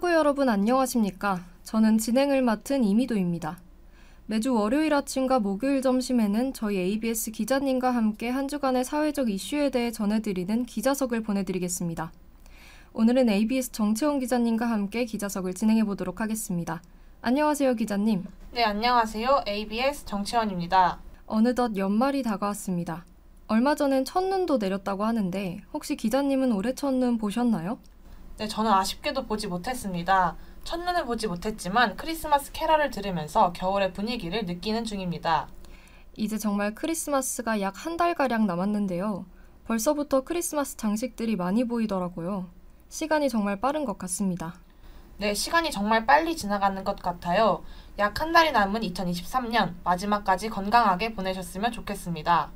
학우 여러분 안녕하십니까? 저는 진행을 맡은 이미도입니다. 매주 월요일 아침과 목요일 점심에는 저희 ABS 기자님과 함께 한 주간의 사회적 이슈에 대해 전해드리는 기자석을 보내드리겠습니다. 오늘은 ABS 정채원 기자님과 함께 기자석을 진행해 보도록 하겠습니다. 안녕하세요, 기자님. 네, 안녕하세요. ABS 정채원입니다. 어느덧 연말이 다가왔습니다. 얼마 전엔 첫눈도 내렸다고 하는데 혹시 기자님은 올해 첫눈 보셨나요? 네, 저는 아쉽게도 보지 못했습니다. 첫눈을 보지 못했지만 크리스마스 캐럴을 들으면서 겨울의 분위기를 느끼는 중입니다. 이제 정말 크리스마스가 약 한 달가량 남았는데요. 벌써부터 크리스마스 장식들이 많이 보이더라고요. 시간이 정말 빠른 것 같습니다. 네, 시간이 정말 빨리 지나가는 것 같아요. 약 한 달이 남은 2023년 마지막까지 건강하게 보내셨으면 좋겠습니다.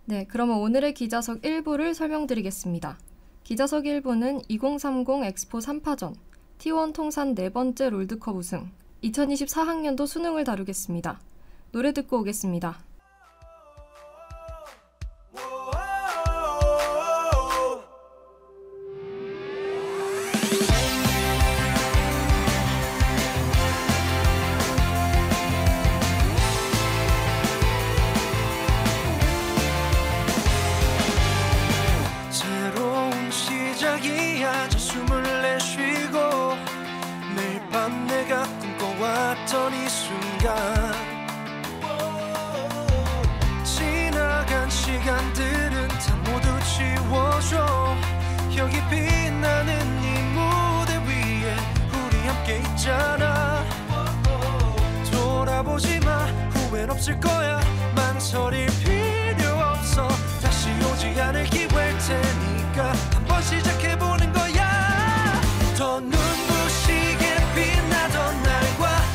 네, 그러면 오늘의 기자석 1부를 설명드리겠습니다. 기자석 1부는 2030 엑스포 3파전, T1 통산 4번째 롤드컵 우승, 2024학년도 수능을 다루겠습니다. 노래 듣고 오겠습니다. 이 순간 지나간 시간들은 다 모두 지워줘. 여기 빛나는 이 무대 위에 우리 함께 있잖아. 돌아보지 마, 후회는 없을 거야. 망설일 필요 없어. 다시 오지 않을 기회일 테니까 한번 시작해보는 거야. 더 눈부시게 빛나던 날과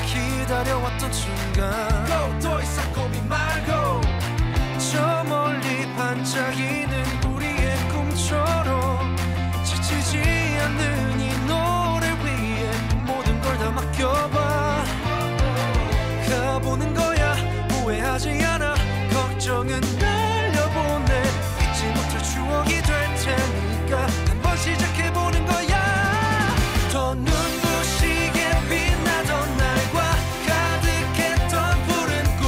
기다려왔던 순간 Go, 더 이상 고민 말고 저 멀리 반짝이는 우리의 꿈처럼 지치지 않는 이 노래 위에 모든 걸 다 맡겨봐. 가보는 거야, 후회하지 않아. 걱정은 날려보내. 잊지 못할 추억이 될 테니까 한번 시작해보는 거야. 더 눈부시게 빛나던 날과 가득했던 푸른 꿈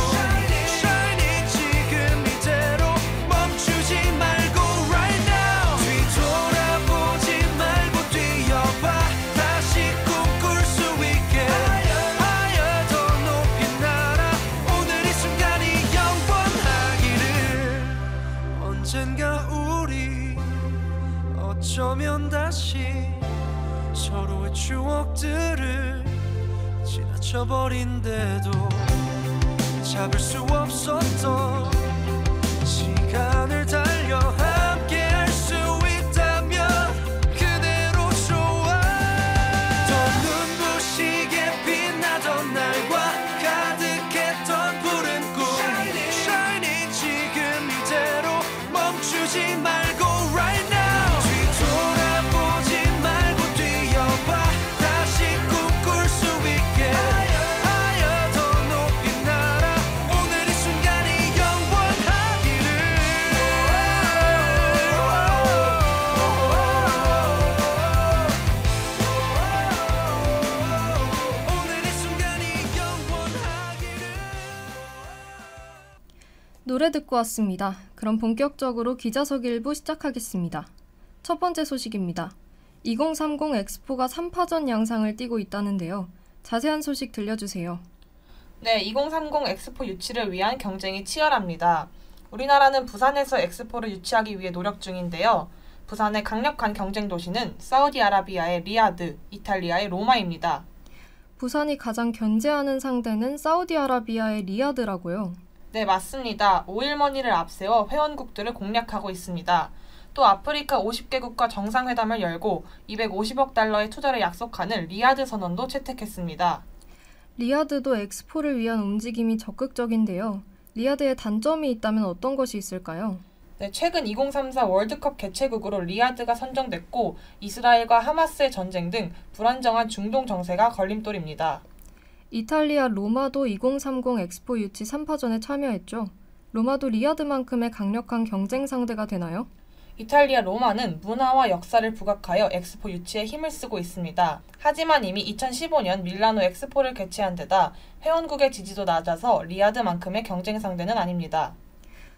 Shining 지금 이대로 멈추지 말고 right now. 뒤돌아보지 말고 뛰어봐. 다시 꿈꿀 수 있게 하여 더 높이 날아. 오늘 이 순간이 영원하기를. 언젠가 우리 어쩌면 다시 서로의 추억들을 지나쳐버린데도 잡을 수 없었던 시간을 달려 함께 할 수 있다면 그대로 좋아. 더 눈부시게 빛나던 날과 가득했던 푸른 꿈 Shining 지금 이대로 멈추지 말고 right now. 노래 듣고 왔습니다. 그럼 본격적으로 기자석 1부 시작하겠습니다. 첫 번째 소식입니다. 2030 엑스포가 3파전 양상을 띠고 있다는데요. 자세한 소식 들려주세요. 네, 2030 엑스포 유치를 위한 경쟁이 치열합니다. 우리나라는 부산에서 엑스포를 유치하기 위해 노력 중인데요. 부산의 강력한 경쟁 도시는 사우디아라비아의 리야드, 이탈리아의 로마입니다. 부산이 가장 견제하는 상대는 사우디아라비아의 리야드라고요. 네, 맞습니다. 오일머니를 앞세워 회원국들을 공략하고 있습니다. 또 아프리카 50개국과 정상회담을 열고 250억 달러의 투자를 약속하는 리야드 선언도 채택했습니다. 리야드도 엑스포를 위한 움직임이 적극적인데요. 리야드의 단점이 있다면 어떤 것이 있을까요? 네, 최근 2034 월드컵 개최국으로 리야드가 선정됐고 이스라엘과 하마스의 전쟁 등 불안정한 중동 정세가 걸림돌입니다. 이탈리아 로마도 2030 엑스포 유치 3파전에 참여했죠. 로마도 리야드만큼의 강력한 경쟁 상대가 되나요? 이탈리아 로마는 문화와 역사를 부각하여 엑스포 유치에 힘을 쓰고 있습니다. 하지만 이미 2015년 밀라노 엑스포를 개최한 데다 회원국의 지지도 낮아서 리야드만큼의 경쟁 상대는 아닙니다.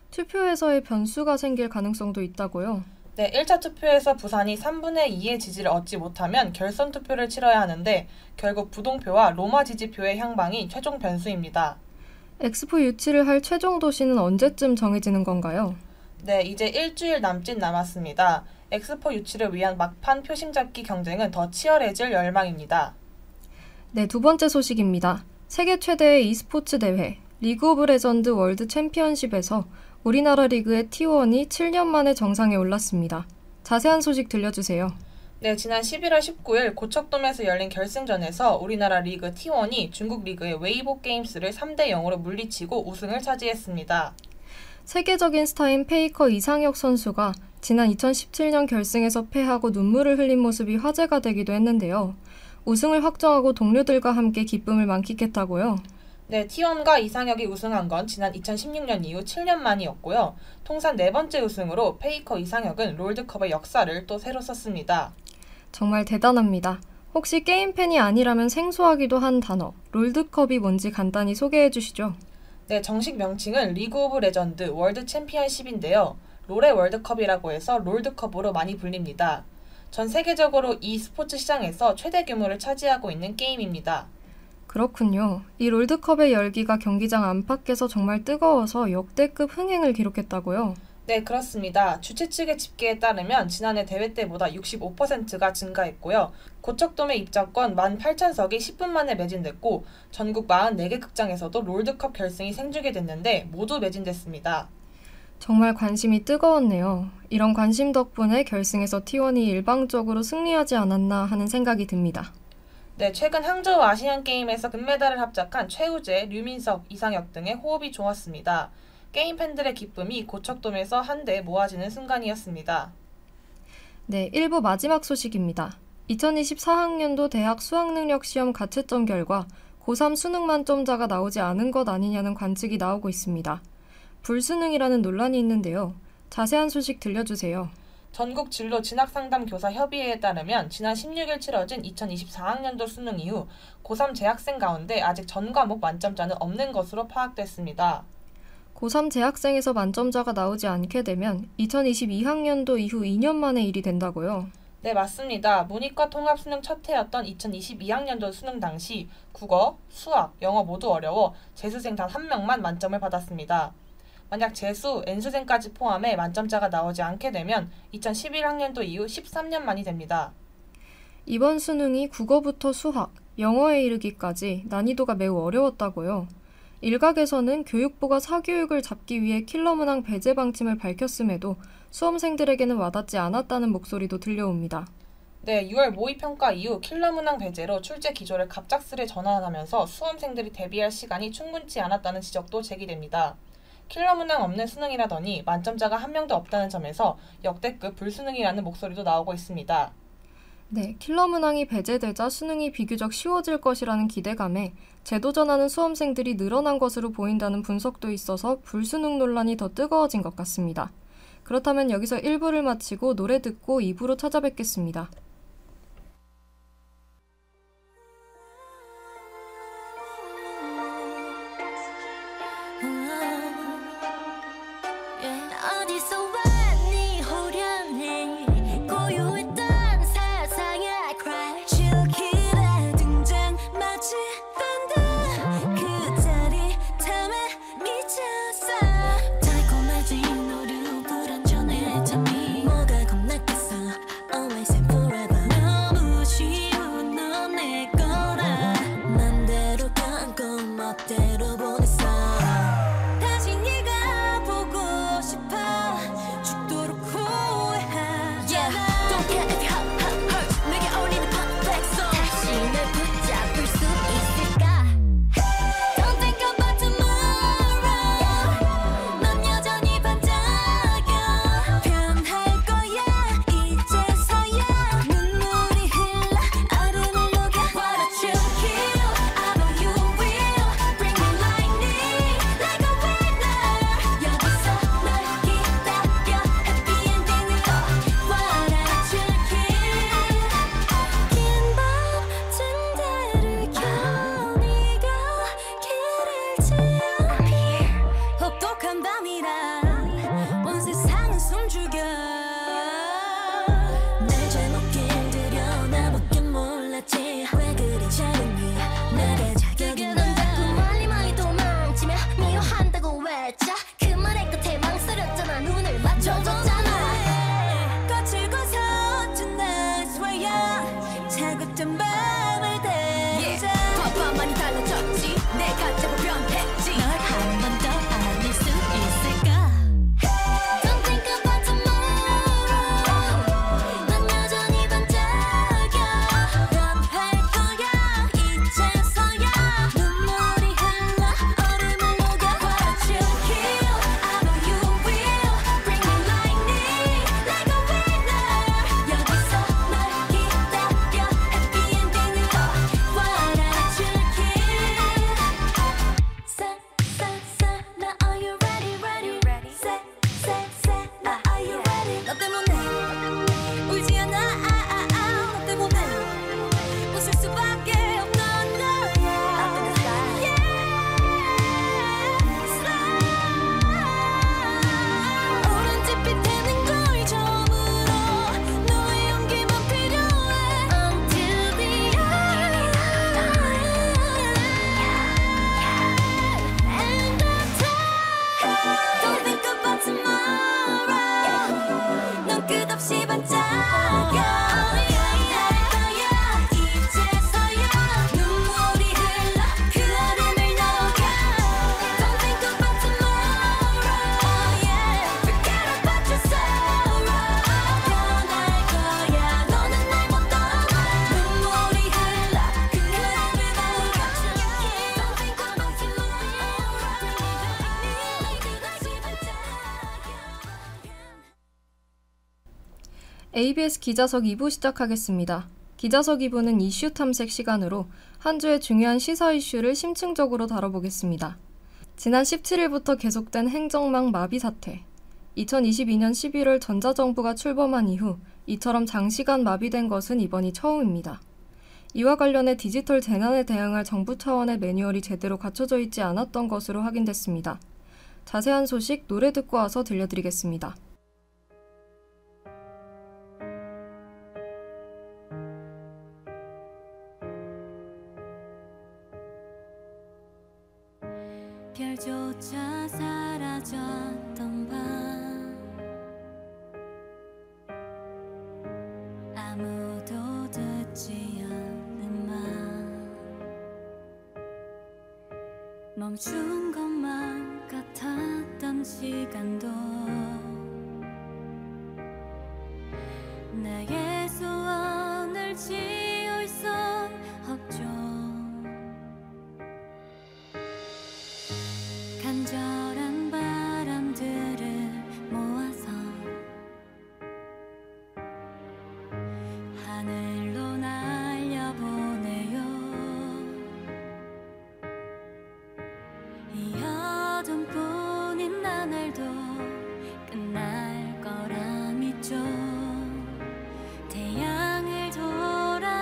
투표에서의 변수가 생길 가능성도 있다고요? 네, 1차 투표에서 부산이 3분의 2의 지지를 얻지 못하면 결선 투표를 치러야 하는데 결국 부동표와 로마 지지표의 향방이 최종 변수입니다. 엑스포 유치를 할 최종 도시는 언제쯤 정해지는 건가요? 네, 이제 일주일 남짓 남았습니다. 엑스포 유치를 위한 막판 표심 잡기 경쟁은 더 치열해질 열망입니다. 네, 두 번째 소식입니다. 세계 최대의 e스포츠 대회 리그 오브 레전드 월드 챔피언십에서 우리나라 리그의 T1이 7년 만에 정상에 올랐습니다. 자세한 소식 들려주세요. 네, 지난 11월 19일 고척돔에서 열린 결승전에서 우리나라 리그 T1이 중국 리그의 웨이보 게임스를 3대 0으로 물리치고 우승을 차지했습니다. 세계적인 스타인 페이커 이상혁 선수가 지난 2017년 결승에서 패하고 눈물을 흘린 모습이 화제가 되기도 했는데요. 우승을 확정하고 동료들과 함께 기쁨을 만끽했다고요? 네, T1과 이상혁이 우승한 건 지난 2016년 이후 7년 만이었고요. 통산 4번째 우승으로 페이커 이상혁은 롤드컵의 역사를 또 새로 썼습니다. 정말 대단합니다. 혹시 게임 팬이 아니라면 생소하기도 한 단어, 롤드컵이 뭔지 간단히 소개해 주시죠. 네, 정식 명칭은 리그 오브 레전드 월드 챔피언십인데요. 롤의 월드컵이라고 해서 롤드컵으로 많이 불립니다. 전 세계적으로 이 스포츠 시장에서 최대 규모를 차지하고 있는 게임입니다. 그렇군요. 이 롤드컵의 열기가 경기장 안팎에서 정말 뜨거워서 역대급 흥행을 기록했다고요? 네, 그렇습니다. 주최 측의 집계에 따르면 지난해 대회 때보다 65%가 증가했고요. 고척돔의 입장권 18,000석이 10분 만에 매진됐고 전국 44개 극장에서도 롤드컵 결승이 생중계 됐는데 모두 매진됐습니다. 정말 관심이 뜨거웠네요. 이런 관심 덕분에 결승에서 T1이 일방적으로 승리하지 않았나 하는 생각이 듭니다. 네, 최근 항저우 아시안게임에서 금메달을 합작한 최우재, 류민석, 이상혁 등의 호흡이 좋았습니다. 게임 팬들의 기쁨이 고척돔에서 한데 모아지는 순간이었습니다. 네, 1부 마지막 소식입니다. 2024학년도 대학 수학능력시험 가채점 결과 고3 수능 만점자가 나오지 않은 것 아니냐는 관측이 나오고 있습니다. 불수능이라는 논란이 있는데요. 자세한 소식 들려주세요. 전국 진로 진학상담교사협의회에 따르면 지난 16일 치러진 2024학년도 수능 이후 고3 재학생 가운데 아직 전 과목 만점자는 없는 것으로 파악됐습니다. 고3 재학생에서 만점자가 나오지 않게 되면 2022학년도 이후 2년 만의 일이 된다고요? 네, 맞습니다. 문이과 통합수능 첫 해였던 2022학년도 수능 당시 국어, 수학, 영어 모두 어려워 재수생 단 1명만 만점을 받았습니다. 만약 재수, N수생까지 포함해 만점자가 나오지 않게 되면 2011학년도 이후 13년 만이 됩니다. 이번 수능이 국어부터 수학, 영어에 이르기까지 난이도가 매우 어려웠다고요. 일각에서는 교육부가 사교육을 잡기 위해 킬러문항 배제 방침을 밝혔음에도 수험생들에게는 와닿지 않았다는 목소리도 들려옵니다. 네, 6월 모의평가 이후 킬러문항 배제로 출제 기조를 갑작스레 전환하면서 수험생들이 대비할 시간이 충분치 않았다는 지적도 제기됩니다. 킬러문항 없는 수능이라더니 만점자가 1명도 없다는 점에서 역대급 불수능이라는 목소리도 나오고 있습니다. 네, 킬러 문항이 배제되자 수능이 비교적 쉬워질 것이라는 기대감에 재도전하는 수험생들이 늘어난 것으로 보인다는 분석도 있어서 불수능 논란이 더 뜨거워진 것 같습니다. 그렇다면 여기서 1부를 마치고 노래 듣고 2부로 찾아뵙겠습니다. 달콤해진 너를 불안전해 잠이 뭐가 겁났겠어 Always and forever 좀 죽여 날 잘못 길들여 나밖에 몰랐지 왜 그리 작으니 내게 자격이 넌 자꾸 멀리 멀리 도망치며 미워한다고 외쳐 그 말의 끝에 망설였잖아 눈을 맞춰줬잖아 거칠고서 tonight swear 차갑던 밤을 대자 봐봐많이 달라졌지 내가 자꾸 변했지 널 한 번 더 알릴 수 있을까 Don't think about tomorrow 난 여전히 반짝여 변할 거야 이제서야 눈물이 흘러 얼음을 녹여 What a chill kill I know you will Bring me lightning like a winner 여기서 널 기다려 Happy ending으로 What a chill kill Say now are you ready Say now are you ready 너 때문에 울지 않아 너 때문에 웃을 수밖에 없던 거야 Yeah 오랜 짚이 되는 걸 처음으로 너의 용기만 필요해 Until the end And the time Don't think about tomorrow 넌 끝없이 반짝여 할 거야 이제서야 눈물이 흘러 그 얼음을 녹여 Don't think about tomorrow yeah Forget about your sorrow 변할 거야 너는 날 못 떠나 눈물이 흘러 그 얼음을 녹여 Don't think about tomorrow 끝없이 반짝여 ABS 기자석 2부 시작하겠습니다. 기자석 2부는 이슈 탐색 시간으로 한 주의 중요한 시사 이슈를 심층적으로 다뤄보겠습니다. 지난 17일부터 계속된 행정망 마비 사태. 2022년 11월 전자정부가 출범한 이후 이처럼 장시간 마비된 것은 이번이 처음입니다. 이와 관련해 디지털 재난에 대응할 정부 차원의 매뉴얼이 제대로 갖춰져 있지 않았던 것으로 확인됐습니다. 자세한 소식 노래 듣고 와서 들려드리겠습니다. 별조차 사라졌던 밤 아무도 듣지 않는 말 멈춘 것만 같았던 시간도 나의 소원을 지울 순 없죠 간절한 바람들을 모아서 하늘로 날려보내요 이 어둠뿐인 나날도 끝날 거라 믿죠 태양을 돌아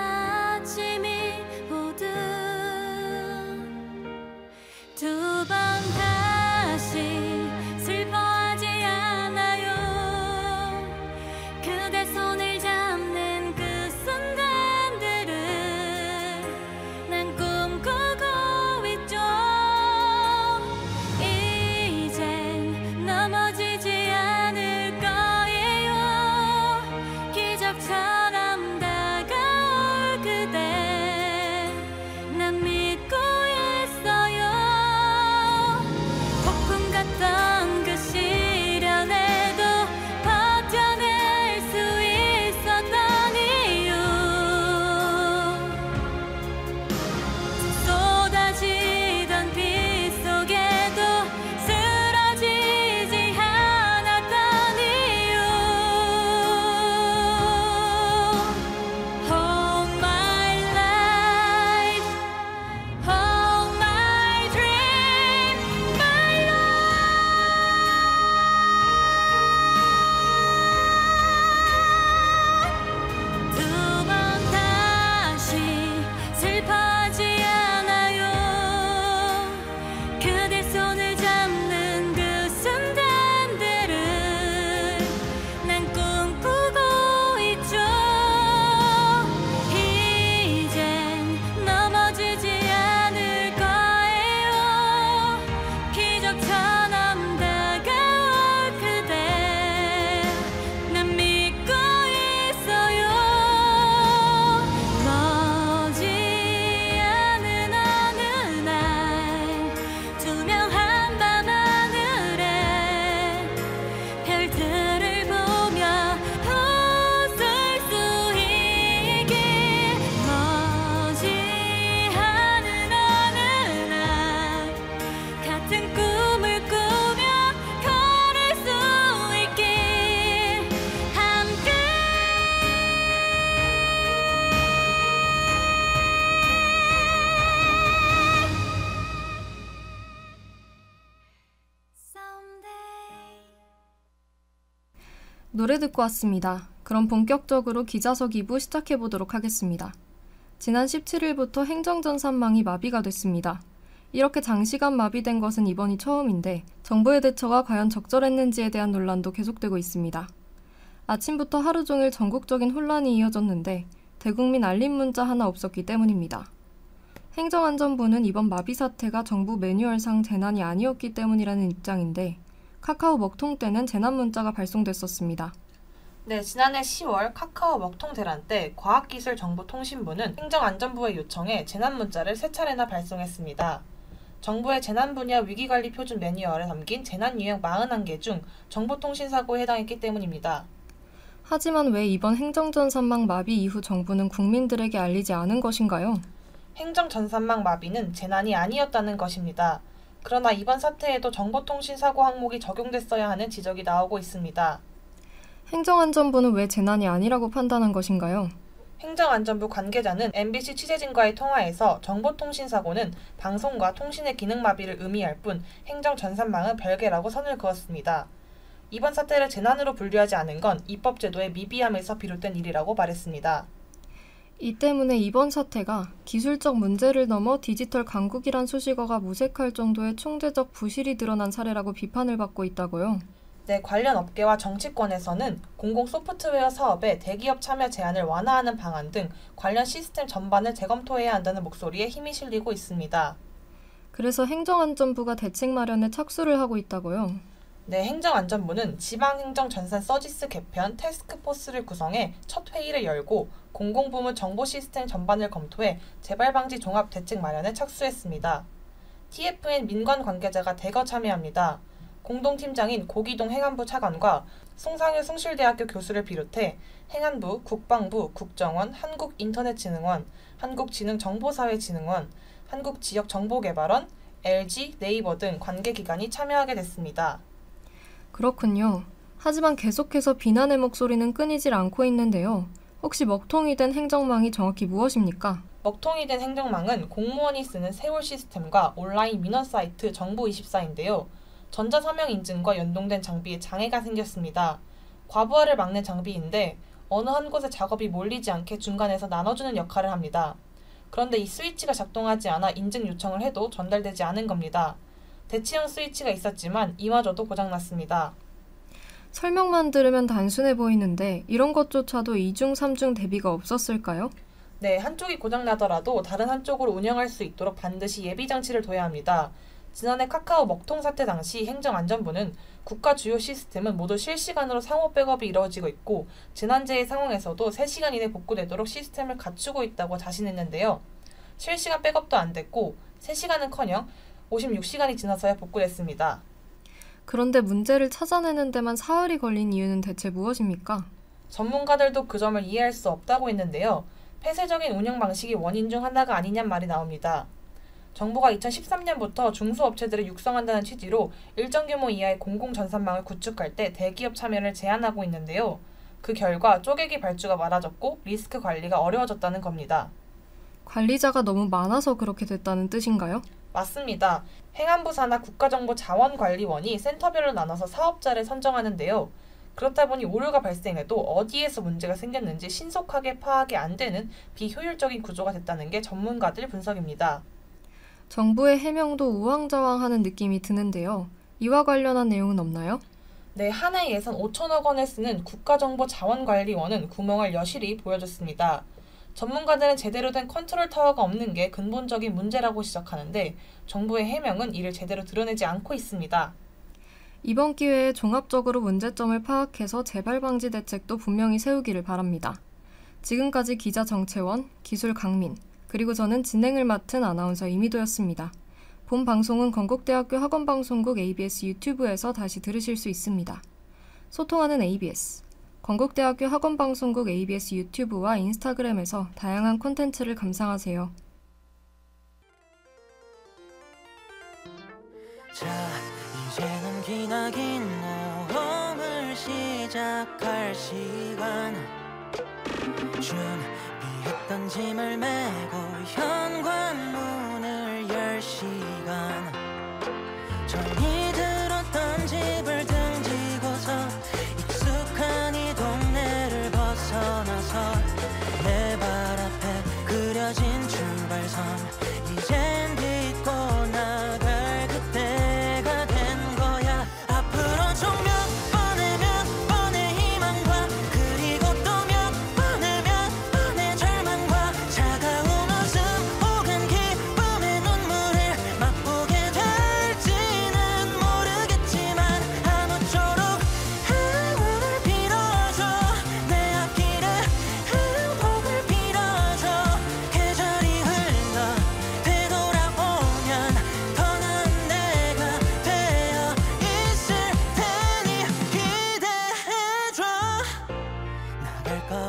노래 듣고 왔습니다. 그럼 본격적으로 기자석 2부 시작해보도록 하겠습니다. 지난 17일부터 행정전산망이 마비가 됐습니다. 이렇게 장시간 마비된 것은 이번이 처음인데 정부의 대처가 과연 적절했는지에 대한 논란도 계속되고 있습니다. 아침부터 하루 종일 전국적인 혼란이 이어졌는데 대국민 알림 문자 하나 없었기 때문입니다. 행정안전부는 이번 마비 사태가 정부 매뉴얼상 재난이 아니었기 때문이라는 입장인데 카카오 먹통 때는 재난 문자가 발송됐었습니다. 네, 지난해 10월 카카오 먹통 대란 때 과학기술정보통신부는 행정안전부의 요청에 재난 문자를 3차례나 발송했습니다. 정부의 재난 분야 위기관리 표준 매뉴얼에 담긴 재난 유형 41개 중 정보통신사고에 해당했기 때문입니다. 하지만 왜 이번 행정전산망 마비 이후 정부는 국민들에게 알리지 않은 것인가요? 행정전산망 마비는 재난이 아니었다는 것입니다. 그러나 이번 사태에도 정보통신사고 항목이 적용됐어야 하는 지적이 나오고 있습니다. 행정안전부는 왜 재난이 아니라고 판단한 것인가요? 행정안전부 관계자는 MBC 취재진과의 통화에서 정보통신사고는 방송과 통신의 기능 마비를 의미할 뿐 행정전산망은 별개라고 선을 그었습니다. 이번 사태를 재난으로 분류하지 않은 건 입법제도의 미비함에서 비롯된 일이라고 말했습니다. 이 때문에 이번 사태가 기술적 문제를 넘어 디지털 강국이란 수식어가 무색할 정도의 총체적 부실이 드러난 사례라고 비판을 받고 있다고요? 네, 관련 업계와 정치권에서는 공공 소프트웨어 사업에 대기업 참여 제한을 완화하는 방안 등 관련 시스템 전반을 재검토해야 한다는 목소리에 힘이 실리고 있습니다. 그래서 행정안전부가 대책 마련에 착수를 하고 있다고요? 네, 행정안전부는 지방행정전산 서지스 개편 태스크포스를 구성해 첫 회의를 열고 공공부문 정보 시스템 전반을 검토해 재발방지 종합 대책 마련에 착수했습니다. TFN 민관 관계자가 대거 참여합니다. 공동팀장인 고기동 행안부 차관과 송상효 숭실대학교 교수를 비롯해 행안부, 국방부, 국정원, 한국인터넷진흥원, 한국지능정보사회진흥원, 한국지역정보개발원, LG, 네이버 등 관계기관이 참여하게 됐습니다. 그렇군요. 하지만 계속해서 비난의 목소리는 끊이질 않고 있는데요. 혹시 먹통이 된 행정망이 정확히 무엇입니까? 먹통이 된 행정망은 공무원이 쓰는 세월 시스템과 온라인 민원 사이트 정부24인데요. 전자서명 인증과 연동된 장비에 장애가 생겼습니다. 과부하를 막는 장비인데 어느 한 곳에 작업이 몰리지 않게 중간에서 나눠주는 역할을 합니다. 그런데 이 스위치가 작동하지 않아 인증 요청을 해도 전달되지 않은 겁니다. 대치형 스위치가 있었지만 이마저도 고장났습니다. 설명만 들으면 단순해 보이는데 이런 것조차도 2중, 3중 대비가 없었을까요? 네, 한쪽이 고장나더라도 다른 한쪽으로 운영할 수 있도록 반드시 예비장치를 둬야 합니다. 지난해 카카오 먹통 사태 당시 행정안전부는 국가 주요 시스템은 모두 실시간으로 상호 백업이 이루어지고 있고 재난재해 상황에서도 3시간 이내 복구되도록 시스템을 갖추고 있다고 자신했는데요. 실시간 백업도 안 됐고 3시간은커녕 56시간이 지나서야 복구됐습니다. 그런데 문제를 찾아내는 데만 사흘이 걸린 이유는 대체 무엇입니까? 전문가들도 그 점을 이해할 수 없다고 했는데요. 폐쇄적인 운영 방식이 원인 중 하나가 아니냔 말이 나옵니다. 정부가 2013년부터 중소업체들을 육성한다는 취지로 일정 규모 이하의 공공전산망을 구축할 때 대기업 참여를 제한하고 있는데요. 그 결과 쪼개기 발주가 많아졌고 리스크 관리가 어려워졌다는 겁니다. 관리자가 너무 많아서 그렇게 됐다는 뜻인가요? 맞습니다. 행안부 산하 국가정보자원관리원이 센터별로 나눠서 사업자를 선정하는데요. 그렇다 보니 오류가 발생해도 어디에서 문제가 생겼는지 신속하게 파악이 안 되는 비효율적인 구조가 됐다는 게 전문가들 분석입니다. 정부의 해명도 우왕좌왕하는 느낌이 드는데요. 이와 관련한 내용은 없나요? 네, 한 해 예산 5천억 원을 쓰는 국가정보자원관리원은 구멍을 여실히 보여줬습니다. 전문가들은 제대로 된 컨트롤 타워가 없는 게 근본적인 문제라고 지적하는데 정부의 해명은 이를 제대로 드러내지 않고 있습니다. 이번 기회에 종합적으로 문제점을 파악해서 재발 방지 대책도 분명히 세우기를 바랍니다. 지금까지 기자 정채원, 기술 강민, 그리고 저는 진행을 맡은 아나운서 이미도였습니다. 본 방송은 건국대학교 학원방송국 ABS 유튜브에서 다시 들으실 수 있습니다. 소통하는 ABS, 건국대학교 학원방송국 ABS 유튜브와 인스타그램에서 다양한 콘텐츠를 감상하세요. 자, 이제는 기나긴 모험을 시작할 시간. 준비했던 짐을 메고 현관문을 열 시간. 전이 들었던 집을 등지고서 익숙한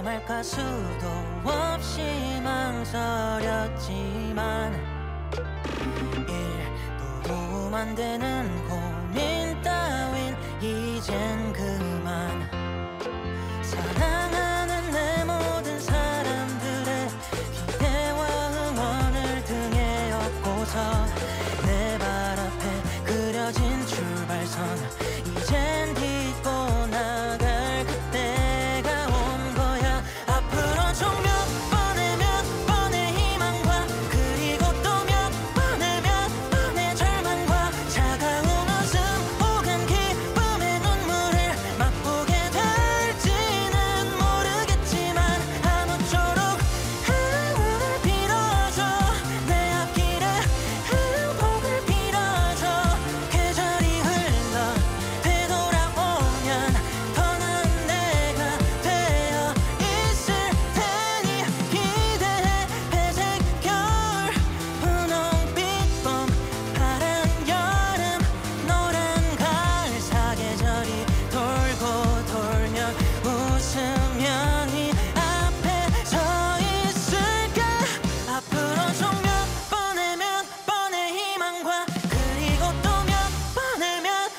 말까 수도 없이 망설였지만 일부러만 되는 고민 따윈 이젠 그만. 사랑하는 내 모든 사람들의 기대와 응원을 등에 업고서 내 발 앞에 그려진 출발선 이젠 딛고 나갈 그때가 온 거야. 앞으로 총 몇 번의 희망과 그리고 또 몇 번의 절망과 차가운 웃음 혹은 기쁨의 눈물을 맛보게 될지는 모르겠지만 아무쪼록 행운을 빌어줘. 내 앞길에 행복을 빌어줘. 계절이 흘러 되돌아오면 더 나은 내가 되어 있을 테니 기대해. 회색 겨울 분홍빛 봄 파란 여름 노란 가을 사계절이 돌고 돌면 웃으며 네 앞에 서 있을게. 앞으로 총 몇 번의 희망과 그리고 또 몇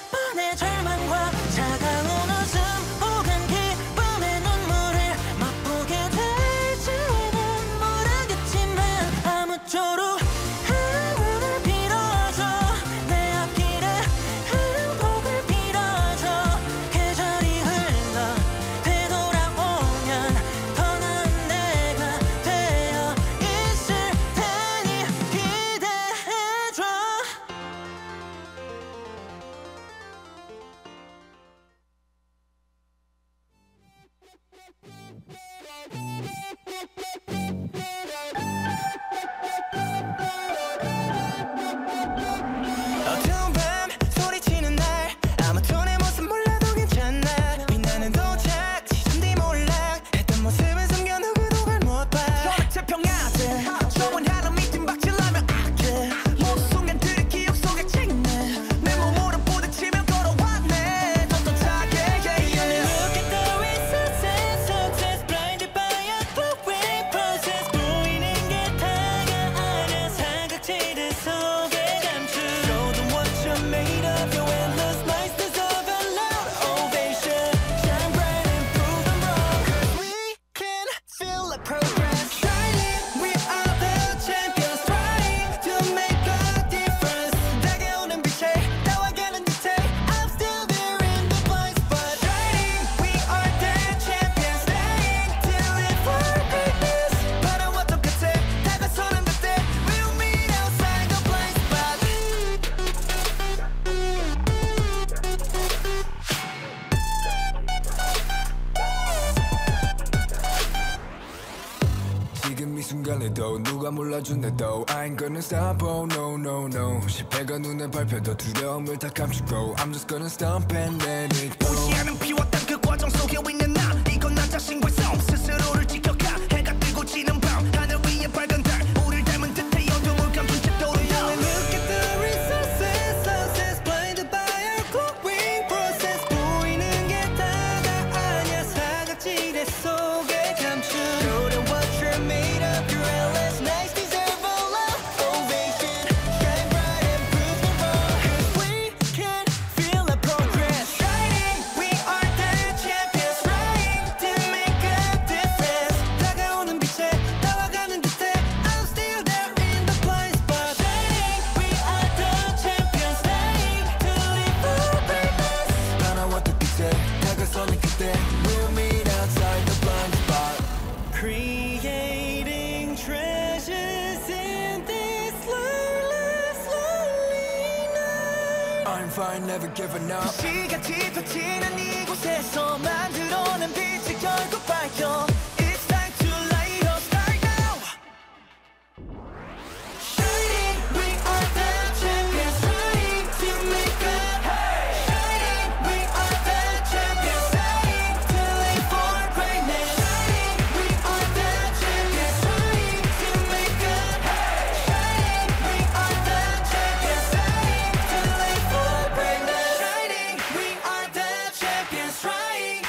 번의 절망과 차가운 웃음 혹은 기쁨의 눈물을 맛보게 될지는 모르겠지만 아무쪼록 행운을 빌어줘. 내 앞길에 행복을 빌어줘. 계절이 흘러 되돌아오면 더 나은 내가 되어 있을 테니 기대해줘. 어두운 밤 소리치는 날 아무도 내 모습 몰라도 괜찮아. 빛나는 도착 지금 뒤 몰락 했던 모습은 숨겨 누구도 걸 못 봐. 도대체 평화돼 좋은 하루 밑은 박질라며 악해. 모든 순간들이 기억 속에 찍네. 내 몸으로 부딪히며 걸어왔네. 떳떳하게 Look at the resources, success blinded by a boring process. 보이는 게 다가 아냐 사각지대 속에 감춘. Show them what you're made of. Your endless nights deserve a loud ovation. Shine bright and prove them wrong. 'Cause we can feel the progress. Shining, we are the champions. Trying to make a difference. 다가오는 빛에 나와가는 듯해. I'm still there in the blind spot. Shining, we are the champions. Staying to live for greatness. 바라와 똑같아 다가서는 듯해. We'll meet outside the blind spot. 지금 이 순간에도 누가 몰라준대도 I ain't gonna stop, oh no no no. 실패가 눈에 밟혀도 두려움을 다 감추고 I'm just gonna stop and let it go. 보지 않은 비웠던 그 과정 속에 있는 나. 이건 나 자신과의 싸움. 스스로를 지켜가. 해가 뜨고 지는 밤 하늘 위에 밝은 달 우릴 닮은 듯해. 어둠을 감춘 채 떠오른다. Look at the resources, success blinded by a glowing process. 보이는 게 다가 아냐 사각지대 속에 감춘. Show them what you're made of. Your endless nights deserve a loud ovation. Shine bright and prove them wrong. 'Cause we can feel the progress. Shining, we are the champions. Trying to make a difference. 다가오는 빛에 나와가는 듯해. I'm still there in the blind spot. Shining, we are the champions. Staying to live for greatness. 바라왔던 끝에 다가서는 그때 We'll meet outside the blind spot. Creating treasures in this lonely night. I'm fine, never giving up. 시같이 펼치는 이곳에서 만들어낸 빛이 결국 밝혀. It's time to light a star now. Shining, we are the champions. Trying to make a Shining, we are the champions. Staying to live for greatness. Shining, we are the champions. Trying to make a Shining, we are the champions. Staying to live for greatness. Shining, we are the champions. Trying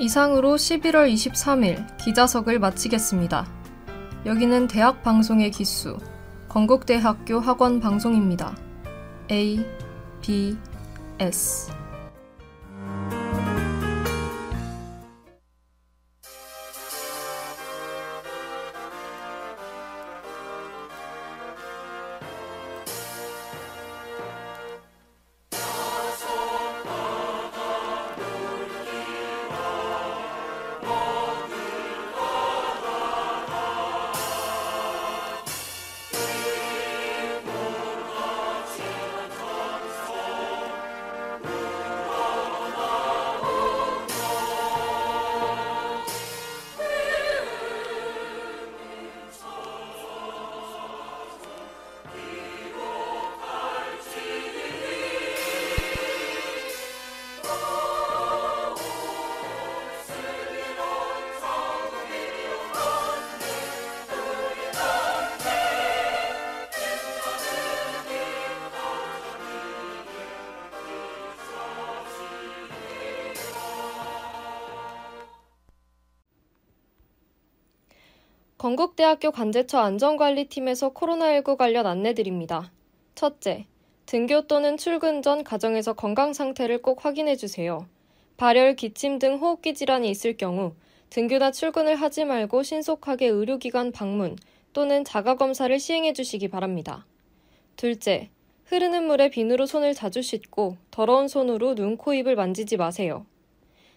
이상으로 11월 23일 기자석을 마치겠습니다. 여기는 대학 방송의 기수, 건국대학교 학원 방송입니다. A, B, S. 건국대학교 관제처 안전관리팀에서 코로나19 관련 안내드립니다. 첫째, 등교 또는 출근 전 가정에서 건강 상태를 꼭 확인해주세요. 발열, 기침 등 호흡기 질환이 있을 경우 등교나 출근을 하지 말고 신속하게 의료기관 방문 또는 자가검사를 시행해주시기 바랍니다. 둘째, 흐르는 물에 비누로 손을 자주 씻고 더러운 손으로 눈, 코, 입을 만지지 마세요.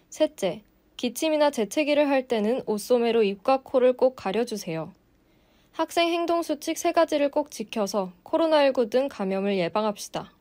셋째, 기침이나 재채기를 할 때는 옷소매로 입과 코를 꼭 가려주세요. 학생 행동 수칙 3가지를 꼭 지켜서 코로나19 등 감염을 예방합시다.